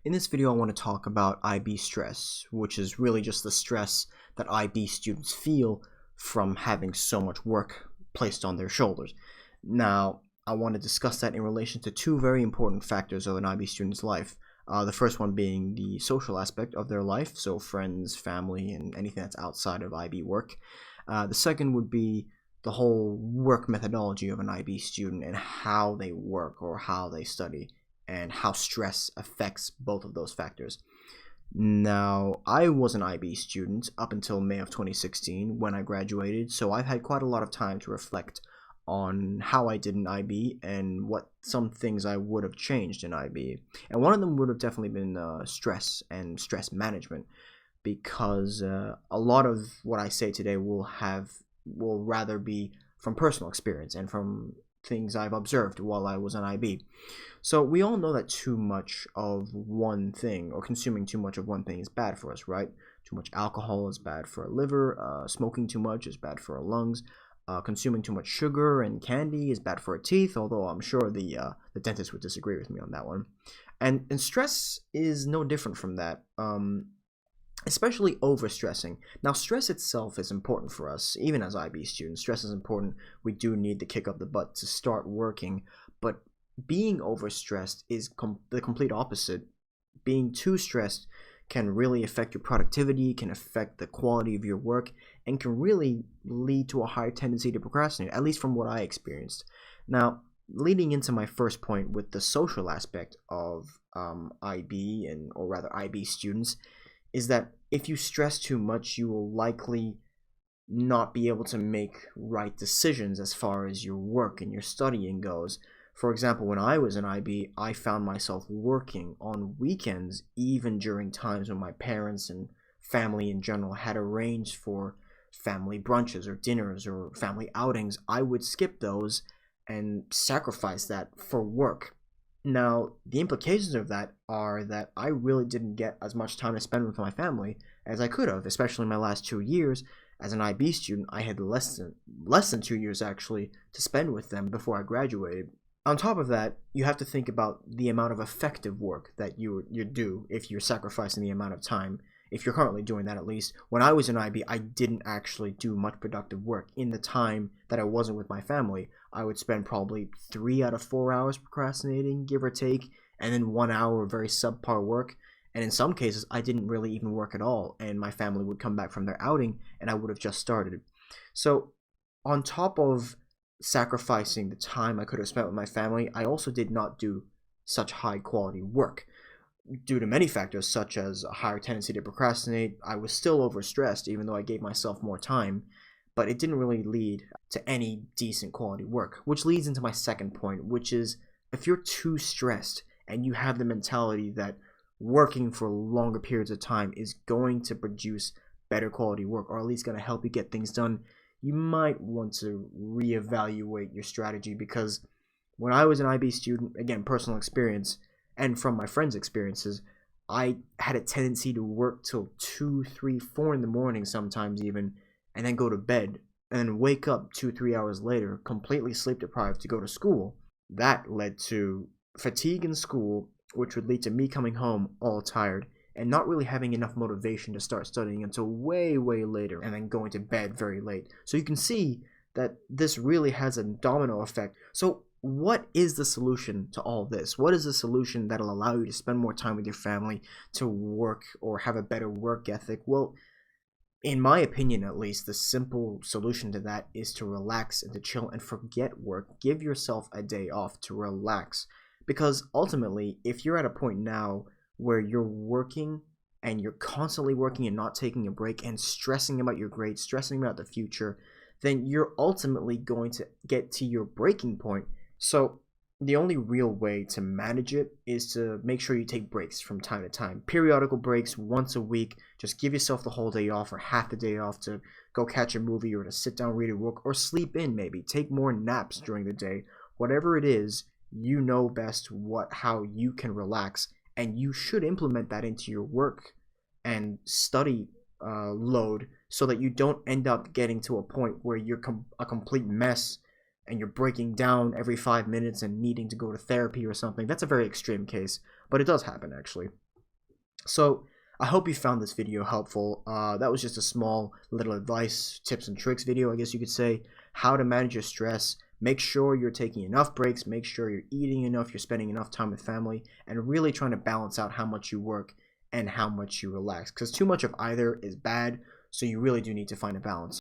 In this video, I want to talk about IB stress, which is really just the stress that IB students feel from having so much work placed on their shoulders. Now, I want to discuss that in relation to two very important factors of an IB student's life. The first one being the social aspect of their life, so friends, family, and anything that's outside of IB work. The second would be the whole work methodology of an IB student and how they work or how they study, and how stress affects both of those factors. Now, I was an IB student up until May of 2016 when I graduated, so I've had quite a lot of time to reflect on how I did in IB and what some things I would have changed in IB. And one of them would have definitely been stress and stress management, because a lot of what I say today will rather be from personal experience and from things I've observed while I was on IB. So we all know that too much of one thing, or consuming too much of one thing, is bad for us, right? Too much alcohol is bad for our liver, smoking too much is bad for our lungs, consuming too much sugar and candy is bad for our teeth, although I'm sure the dentist would disagree with me on that one. And stress is no different from that. Especially overstressing. Now, stress itself is important for us, even as IB students. Stress is important. We do need the kick up the butt to start working, but being overstressed is the complete opposite. Being too stressed can really affect your productivity, can affect the quality of your work, and can really lead to a higher tendency to procrastinate, at least from what I experienced. Now, leading into my first point with the social aspect of IB, or rather IB students, is that if you stress too much, you will likely not be able to make right decisions as far as your work and your studying goes. For example, when I was in IB, I found myself working on weekends, even during times when my parents and family in general had arranged for family brunches or dinners or family outings. I would skip those and sacrifice that for work. Now, the implications of that are that I really didn't get as much time to spend with my family as I could have, especially in my last 2 years. As an IB student, I had less than 2 years actually to spend with them before I graduated. On top of that, you have to think about the amount of effective work that you do if you're sacrificing the amount of time. If you're currently doing that, at least. When I was in IB, I didn't actually do much productive work. In the time that I wasn't with my family, I would spend probably 3 out of 4 hours procrastinating, give or take, and then 1 hour of very subpar work. And in some cases, I didn't really even work at all, and my family would come back from their outing, and I would have just started. So, on top of sacrificing the time I could have spent with my family, I also did not do such high quality work. Due to many factors, such as a higher tendency to procrastinate, I was still overstressed even though I gave myself more time, but it didn't really lead to any decent quality work. Which leads into my second point, which is if you're too stressed and you have the mentality that working for longer periods of time is going to produce better quality work, or at least going to help you get things done, you might want to reevaluate your strategy. Because when I was an IB student, again, personal experience, and from my friends' experiences, I had a tendency to work till 2, 3, 4 in the morning sometimes even, and then go to bed, and wake up 2, 3 hours later, completely sleep deprived to go to school. That led to fatigue in school, which would lead to me coming home all tired, and not really having enough motivation to start studying until way, way later, and then going to bed very late. So you can see that this really has a domino effect. So what is the solution to all this? What is the solution that'll allow you to spend more time with your family, to work, or have a better work ethic? Well, in my opinion at least, the simple solution to that is to relax and to chill and forget work. Give yourself a day off to relax. Because ultimately, if you're at a point now where you're working and you're constantly working and not taking a break and stressing about your grades, stressing about the future, then you're ultimately going to get to your breaking point. So the only real way to manage it is to make sure you take breaks from time to time. Periodical breaks once a week. Just give yourself the whole day off or half the day off to go catch a movie or to sit down, read a book, or sleep in maybe. Take more naps during the day. Whatever it is, you know best how you can relax, and you should implement that into your work and study load so that you don't end up getting to a point where you're a complete mess and you're breaking down every 5 minutes and needing to go to therapy or something. That's a very extreme case, but it does happen actually. So I hope you found this video helpful. That was just a small little advice, tips and tricks video, I guess you could say, how to manage your stress. Make sure you're taking enough breaks, make sure you're eating enough, you're spending enough time with family, and really trying to balance out how much you work and how much you relax. Because too much of either is bad, so you really do need to find a balance.